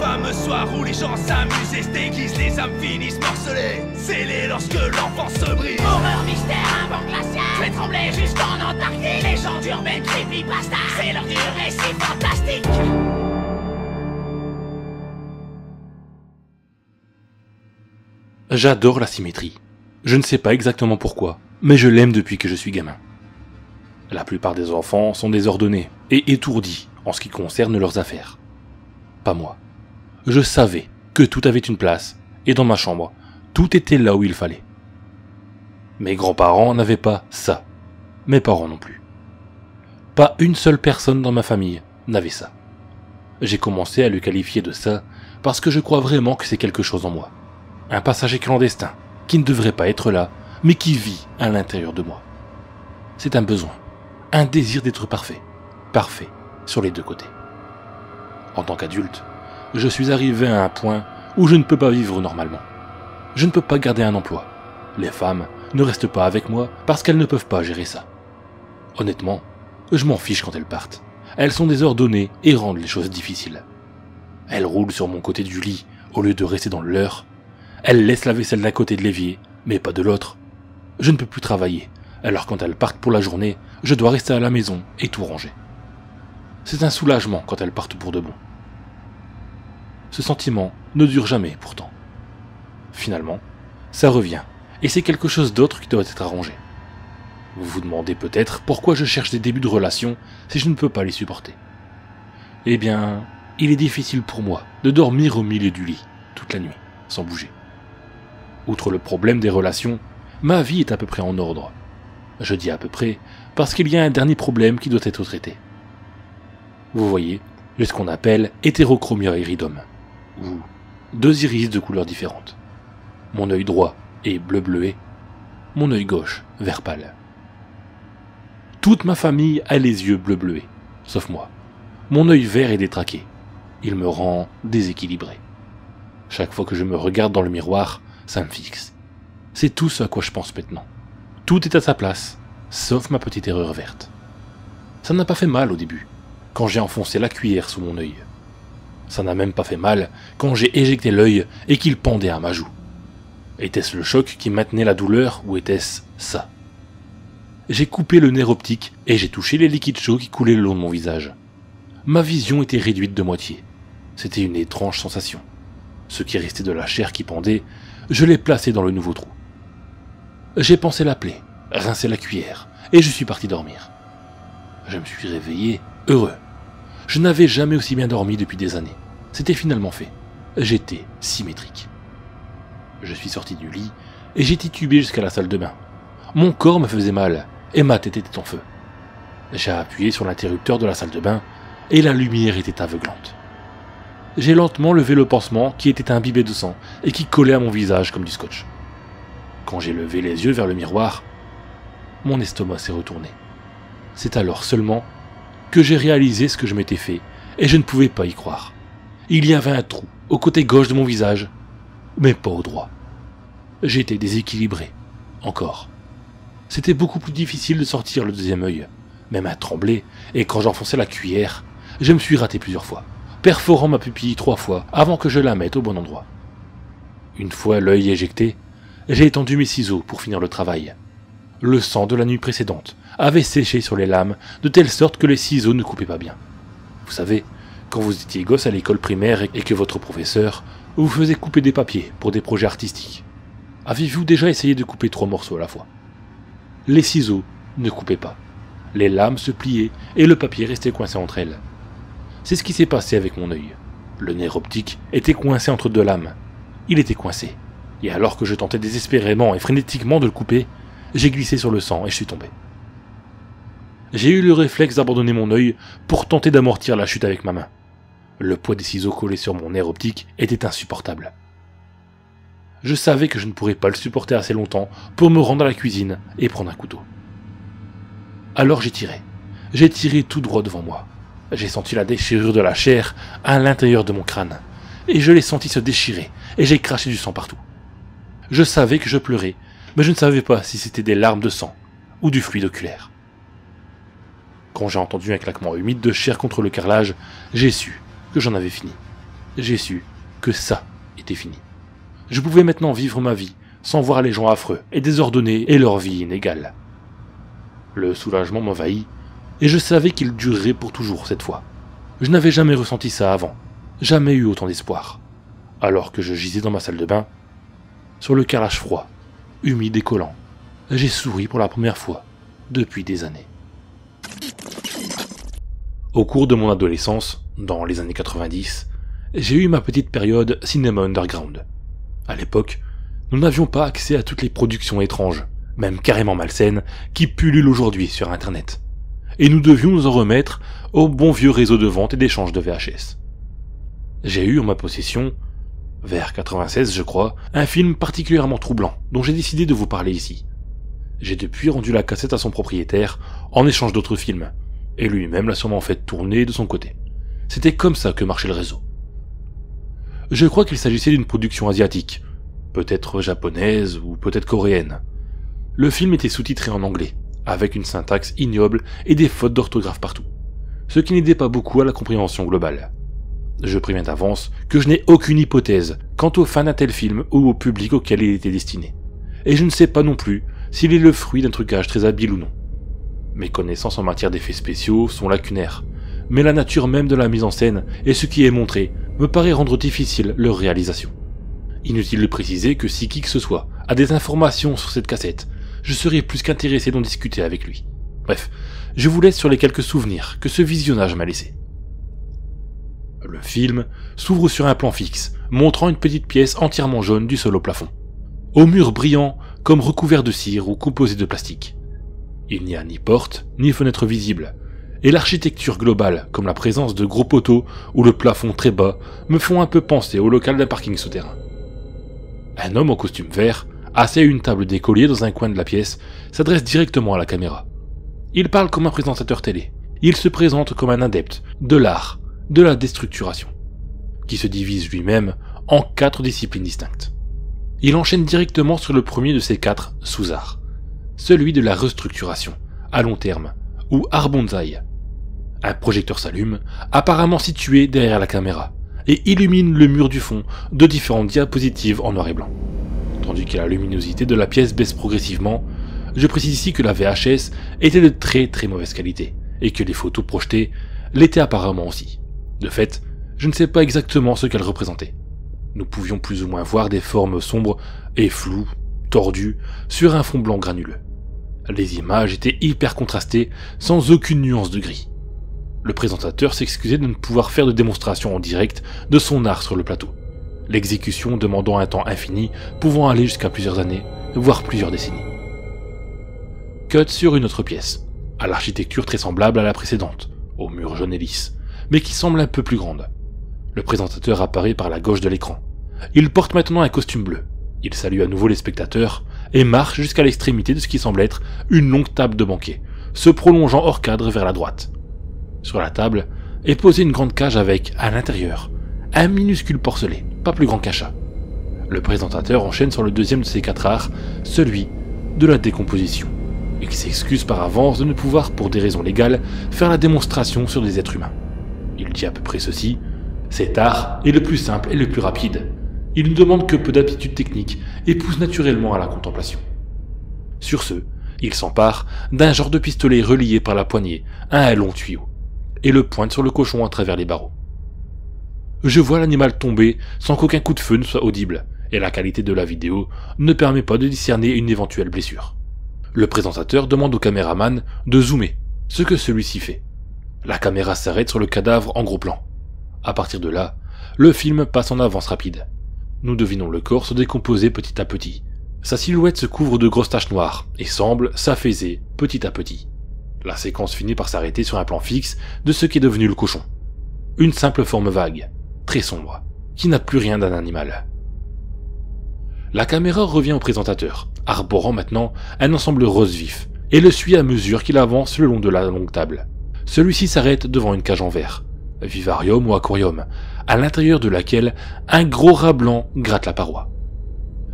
fameux soir où les gens s'amusent et se déguisent, les âmes finissent morcelées, scellées lorsque l'enfance se brise. Horreur, mystère, un vent glacial fait trembler jusqu'en Antarctique. Légende urbaine, creepypasta, c'est l'heure du récit fantastique. J'adore la symétrie. Je ne sais pas exactement pourquoi, mais je l'aime depuis que je suis gamin. La plupart des enfants sont désordonnés et étourdis en ce qui concerne leurs affaires. Pas moi. Je savais que tout avait une place, et dans ma chambre, tout était là où il fallait. Mes grands-parents n'avaient pas ça. Mes parents non plus. Pas une seule personne dans ma famille n'avait ça. J'ai commencé à le qualifier de ça parce que je crois vraiment que c'est quelque chose en moi. Un passager clandestin, qui ne devrait pas être là, mais qui vit à l'intérieur de moi. C'est un besoin, un désir d'être parfait, parfait sur les deux côtés. En tant qu'adulte, je suis arrivé à un point où je ne peux pas vivre normalement. Je ne peux pas garder un emploi. Les femmes ne restent pas avec moi parce qu'elles ne peuvent pas gérer ça. Honnêtement, je m'en fiche quand elles partent. Elles sont désordonnées et rendent les choses difficiles. Elles roulent sur mon côté du lit au lieu de rester dans le leur. Elles laissent la vaisselle d'un côté de l'évier, mais pas de l'autre. Je ne peux plus travailler, alors quand elles partent pour la journée, je dois rester à la maison et tout ranger. C'est un soulagement quand elles partent pour de bon. Ce sentiment ne dure jamais pourtant. Finalement, ça revient, et c'est quelque chose d'autre qui doit être arrangé. Vous vous demandez peut-être pourquoi je cherche des débuts de relation si je ne peux pas les supporter. Eh bien, il est difficile pour moi de dormir au milieu du lit, toute la nuit, sans bouger. Outre le problème des relations, ma vie est à peu près en ordre. Je dis à peu près parce qu'il y a un dernier problème qui doit être traité. Vous voyez, j'ai ce qu'on appelle hétérochromia iridum, ou deux iris de couleurs différentes. Mon œil droit est bleu bleué, mon œil gauche vert pâle. Toute ma famille a les yeux bleu bleués, sauf moi. Mon œil vert est détraqué. Il me rend déséquilibré. Chaque fois que je me regarde dans le miroir, ça me fixe. C'est tout ce à quoi je pense maintenant. Tout est à sa place, sauf ma petite erreur verte. Ça n'a pas fait mal au début, quand j'ai enfoncé la cuillère sous mon œil. Ça n'a même pas fait mal quand j'ai éjecté l'œil et qu'il pendait à ma joue. Était-ce le choc qui maintenait la douleur ou était-ce ça? J'ai coupé le nerf optique et j'ai touché les liquides chauds qui coulaient le long de mon visage. Ma vision était réduite de moitié. C'était une étrange sensation. Ce qui restait de la chair qui pendait, je l'ai placé dans le nouveau trou. J'ai pensé l'appeler, rincé la cuillère, et je suis parti dormir. Je me suis réveillé heureux. Je n'avais jamais aussi bien dormi depuis des années. C'était finalement fait. J'étais symétrique. Je suis sorti du lit et j'ai titubé jusqu'à la salle de bain. Mon corps me faisait mal et ma tête était en feu. J'ai appuyé sur l'interrupteur de la salle de bain et la lumière était aveuglante. J'ai lentement levé le pansement qui était imbibé de sang et qui collait à mon visage comme du scotch. Quand j'ai levé les yeux vers le miroir, mon estomac s'est retourné. C'est alors seulement que j'ai réalisé ce que je m'étais fait et je ne pouvais pas y croire. Il y avait un trou au côté gauche de mon visage, mais pas au droit. J'étais déséquilibré, encore. C'était beaucoup plus difficile de sortir le deuxième œil. Mes mains tremblaient et quand j'enfonçais la cuillère, je me suis raté plusieurs fois, perforant ma pupille 3 fois avant que je la mette au bon endroit. Une fois l'œil éjecté, j'ai étendu mes ciseaux pour finir le travail. Le sang de la nuit précédente avait séché sur les lames de telle sorte que les ciseaux ne coupaient pas bien. Vous savez, quand vous étiez gosse à l'école primaire et que votre professeur vous faisait couper des papiers pour des projets artistiques, avez-vous déjà essayé de couper 3 morceaux à la fois? Les ciseaux ne coupaient pas. Les lames se pliaient et le papier restait coincé entre elles. C'est ce qui s'est passé avec mon œil. Le nerf optique était coincé entre 2 lames. Il était coincé. Et alors que je tentais désespérément et frénétiquement de le couper, j'ai glissé sur le sang et je suis tombé. J'ai eu le réflexe d'abandonner mon œil pour tenter d'amortir la chute avec ma main. Le poids des ciseaux collés sur mon nerf optique était insupportable. Je savais que je ne pourrais pas le supporter assez longtemps pour me rendre à la cuisine et prendre un couteau. Alors j'ai tiré. J'ai tiré tout droit devant moi. J'ai senti la déchirure de la chair à l'intérieur de mon crâne. Et je l'ai senti se déchirer et j'ai craché du sang partout. Je savais que je pleurais, mais je ne savais pas si c'était des larmes de sang ou du fluide oculaire. Quand j'ai entendu un claquement humide de chair contre le carrelage, j'ai su que j'en avais fini. j'ai su que ça était fini. Je pouvais maintenant vivre ma vie sans voir les gens affreux et désordonnés et leur vie inégale. Le soulagement m'envahit et je savais qu'il durerait pour toujours cette fois. Je n'avais jamais ressenti ça avant, jamais eu autant d'espoir. Alors que je gisais dans ma salle de bain, sur le carrelage froid, humide et collant, j'ai souri pour la première fois depuis des années. Au cours de mon adolescence, dans les années 90, j'ai eu ma petite période cinéma underground. À l'époque, nous n'avions pas accès à toutes les productions étranges, même carrément malsaines, qui pullulent aujourd'hui sur Internet. Et nous devions nous en remettre au bon vieux réseau de vente et d'échange de VHS. J'ai eu en ma possession, vers 96 je crois, un film particulièrement troublant dont j'ai décidé de vous parler ici. J'ai depuis rendu la cassette à son propriétaire en échange d'autres films, et lui-même l'a sûrement fait tourner de son côté. C'était comme ça que marchait le réseau. Je crois qu'il s'agissait d'une production asiatique, peut-être japonaise ou peut-être coréenne. Le film était sous-titré en anglais, avec une syntaxe ignoble et des fautes d'orthographe partout, ce qui n'aidait pas beaucoup à la compréhension globale. Je préviens d'avance que je n'ai aucune hypothèse quant aux fans d'un tel film ou au public auquel il était destiné, et je ne sais pas non plus s'il est le fruit d'un trucage très habile ou non. Mes connaissances en matière d'effets spéciaux sont lacunaires, mais la nature même de la mise en scène et ce qui est montré me paraît rendre difficile leur réalisation. Inutile de préciser que si qui que ce soit a des informations sur cette cassette, je serais plus qu'intéressé d'en discuter avec lui. Bref, je vous laisse sur les quelques souvenirs que ce visionnage m'a laissé. Le film s'ouvre sur un plan fixe, montrant une petite pièce entièrement jaune du sol au plafond, aux murs brillants comme recouverts de cire ou composés de plastique. Il n'y a ni porte, ni fenêtre visible, et l'architecture globale, comme la présence de gros poteaux ou le plafond très bas, me font un peu penser au local d'un parking souterrain. Un homme en costume vert, assis à une table d'écolier dans un coin de la pièce, s'adresse directement à la caméra. Il parle comme un présentateur télé. Il se présente comme un adepte de l'art, de la déstructuration, qui se divise lui-même en 4 disciplines distinctes. Il enchaîne directement sur le premier de ces 4 sous-arts, celui de la restructuration, à long terme, ou art bonsaï. Un projecteur s'allume, apparemment situé derrière la caméra, et illumine le mur du fond de différentes diapositives en noir et blanc. Tandis que la luminosité de la pièce baisse progressivement, je précise ici que la VHS était de très mauvaise qualité, et que les photos projetées l'étaient apparemment aussi. De fait, je ne sais pas exactement ce qu'elles représentaient. Nous pouvions plus ou moins voir des formes sombres et floues, tordues, sur un fond blanc granuleux. Les images étaient hyper contrastées, sans aucune nuance de gris. Le présentateur s'excusait de ne pouvoir faire de démonstration en direct de son art sur le plateau, l'exécution demandant un temps infini, pouvant aller jusqu'à plusieurs années, voire plusieurs décennies. Cut sur une autre pièce, à l'architecture très semblable à la précédente, aux murs jaunes et lisses, mais qui semble un peu plus grande. Le présentateur apparaît par la gauche de l'écran. Il porte maintenant un costume bleu. Il salue à nouveau les spectateurs et marche jusqu'à l'extrémité de ce qui semble être une longue table de banquet, se prolongeant hors cadre vers la droite. Sur la table est posée une grande cage avec, à l'intérieur, un minuscule porcelet, pas plus grand qu'un chat. Le présentateur enchaîne sur le deuxième de ces 4 arts, celui de la décomposition. Il s'excuse par avance de ne pouvoir, pour des raisons légales, faire la démonstration sur des êtres humains. Il dit à peu près ceci: cet art est le plus simple et le plus rapide. Il ne demande que peu d'aptitude technique et pousse naturellement à la contemplation. Sur ce, il s'empare d'un genre de pistolet relié par la poignée à un long tuyau, et le pointe sur le cochon à travers les barreaux. Je vois l'animal tomber sans qu'aucun coup de feu ne soit audible, et la qualité de la vidéo ne permet pas de discerner une éventuelle blessure. Le présentateur demande au caméraman de zoomer, ce que celui-ci fait. La caméra s'arrête sur le cadavre en gros plan. À partir de là, le film passe en avance rapide. Nous devinons le corps se décomposer petit à petit. Sa silhouette se couvre de grosses taches noires et semble s'affaiser petit à petit. La séquence finit par s'arrêter sur un plan fixe de ce qui est devenu le cochon. Une simple forme vague, très sombre, qui n'a plus rien d'un animal. La caméra revient au présentateur, arborant maintenant un ensemble rose vif, et le suit à mesure qu'il avance le long de la longue table. Celui-ci s'arrête devant une cage en verre, vivarium ou aquarium, à l'intérieur de laquelle un gros rat blanc gratte la paroi.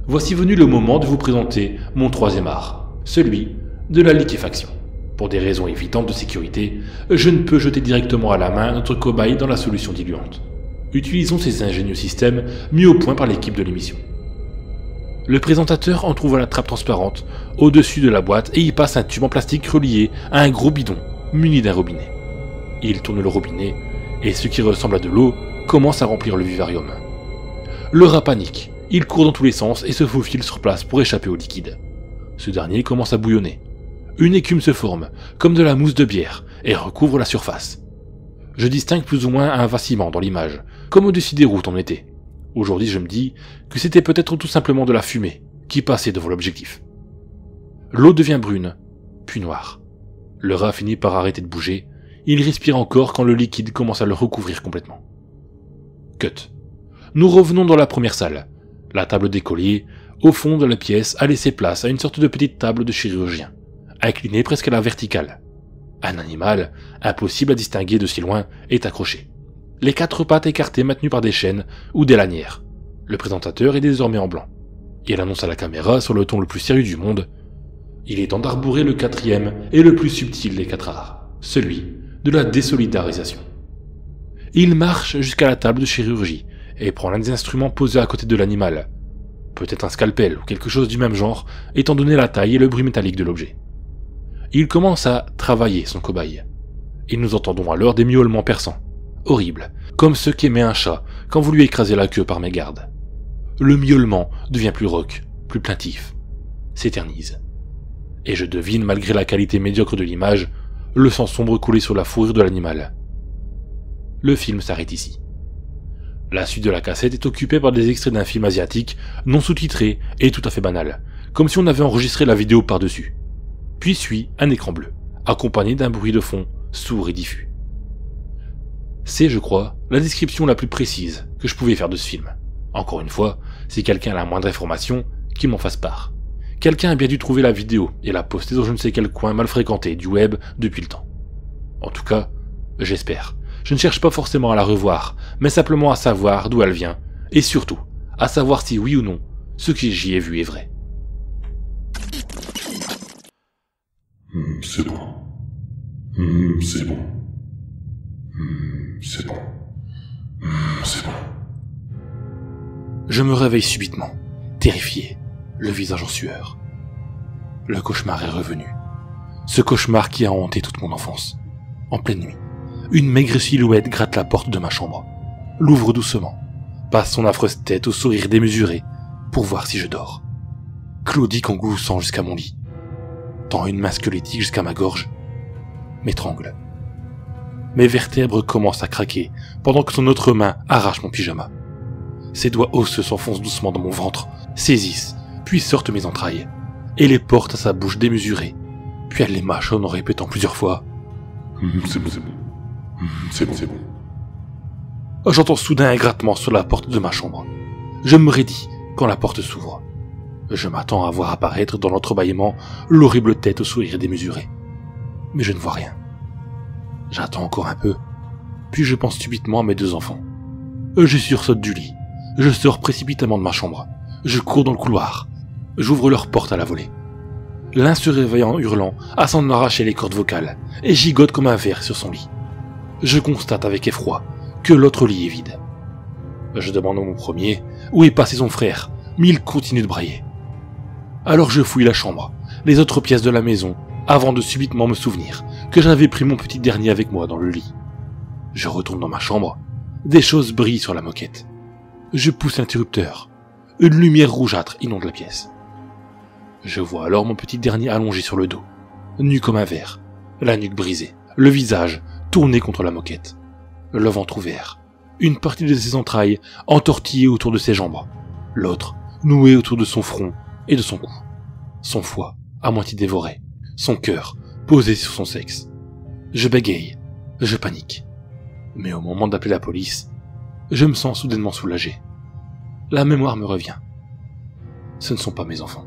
Voici venu le moment de vous présenter mon 3e art, celui de la liquéfaction. Pour des raisons évidentes de sécurité, je ne peux jeter directement à la main notre cobaye dans la solution diluante. Utilisons ces ingénieux systèmes mis au point par l'équipe de l'émission. Le présentateur en trouve la trappe transparente au-dessus de la boîte et y passe un tube en plastique relié à un gros bidon muni d'un robinet. Il tourne le robinet et ce qui ressemble à de l'eau commence à remplir le vivarium. Le rat panique, il court dans tous les sens et se faufile sur place pour échapper au liquide. Ce dernier commence à bouillonner. Une écume se forme, comme de la mousse de bière, et recouvre la surface. Je distingue plus ou moins un vacillement dans l'image, comme au-dessus des routes en été. Aujourd'hui je me dis que c'était peut-être tout simplement de la fumée qui passait devant l'objectif. L'eau devient brune, puis noire. Le rat finit par arrêter de bouger, il respire encore quand le liquide commence à le recouvrir complètement. Cut. Nous revenons dans la première salle. La table d'écolier, au fond de la pièce, a laissé place à une sorte de petite table de chirurgien, inclinée presque à la verticale. Un animal, impossible à distinguer de si loin, est accroché. Les 4 pattes écartées maintenues par des chaînes ou des lanières. Le présentateur est désormais en blanc. Il annonce à la caméra sur le ton le plus sérieux du monde. Il est temps d'arbourer le 4e et le plus subtil des 4 arts, celui de la désolidarisation. Il marche jusqu'à la table de chirurgie et prend l'un des instruments posés à côté de l'animal. Peut-être un scalpel ou quelque chose du même genre, étant donné la taille et le bruit métallique de l'objet. Il commence à travailler son cobaye. Et nous entendons alors des miaulements perçants, horribles, comme ceux qu'émet un chat quand vous lui écrasez la queue par mégarde. Le miaulement devient plus rauque, plus plaintif, s'éternise. Et je devine, malgré la qualité médiocre de l'image, le sang sombre couler sur la fourrure de l'animal. Le film s'arrête ici. La suite de la cassette est occupée par des extraits d'un film asiatique, non sous-titré et tout à fait banal, comme si on avait enregistré la vidéo par-dessus. Puis suit un écran bleu, accompagné d'un bruit de fond, sourd et diffus. C'est, je crois, la description la plus précise que je pouvais faire de ce film. Encore une fois, si quelqu'un a la moindre information, qu'il m'en fasse part. Quelqu'un a bien dû trouver la vidéo et la poster dans je ne sais quel coin mal fréquenté du web depuis le temps. En tout cas, j'espère. Je ne cherche pas forcément à la revoir, mais simplement à savoir d'où elle vient, et surtout, à savoir si oui ou non, ce que j'y ai vu est vrai. C'est bon. C'est bon. C'est bon. C'est bon. Je me réveille subitement, terrifié, le visage en sueur. Le cauchemar est revenu. Ce cauchemar qui a hanté toute mon enfance. En pleine nuit, une maigre silhouette gratte la porte de ma chambre, l'ouvre doucement, passe son affreuse tête au sourire démesuré pour voir si je dors. Claudique en gloussant jusqu'à mon lit, tend une main squelettique jusqu'à ma gorge, m'étrangle. Mes vertèbres commencent à craquer pendant que son autre main arrache mon pyjama. Ses doigts osseux s'enfoncent doucement dans mon ventre, saisissent, puis sortent mes entrailles, et les portent à sa bouche démesurée, puis elle les mâchonne en répétant plusieurs fois « C'est bon, c'est bon. C'est bon, c'est bon. » J'entends soudain un grattement sur la porte de ma chambre. Je me raidis quand la porte s'ouvre. Je m'attends à voir apparaître dans l'entrebâillement l'horrible tête au sourire démesuré. Mais je ne vois rien. J'attends encore un peu, puis je pense subitement à mes 2 enfants. Je sursaute du lit. Je sors précipitamment de ma chambre. Je cours dans le couloir. J'ouvre leur porte à la volée. L'un se réveille en hurlant à s'en arracher les cordes vocales et gigote comme un ver sur son lit. Je constate avec effroi que l'autre lit est vide. Je demande à mon premier où est passé son frère, mais il continue de brailler. Alors je fouille la chambre, les autres pièces de la maison, avant de subitement me souvenir que j'avais pris mon petit dernier avec moi dans le lit. Je retourne dans ma chambre, des choses brillent sur la moquette. Je pousse l'interrupteur. Une lumière rougeâtre inonde la pièce. Je vois alors mon petit dernier allongé sur le dos, nu comme un ver, la nuque brisée, le visage tourné contre la moquette, le ventre ouvert, une partie de ses entrailles entortillée autour de ses jambes, l'autre nouée autour de son front et de son cou, son foie à moitié dévoré, son cœur posé sur son sexe. Je bégaye, je panique. Mais au moment d'appeler la police, je me sens soudainement soulagé. La mémoire me revient. Ce ne sont pas mes enfants.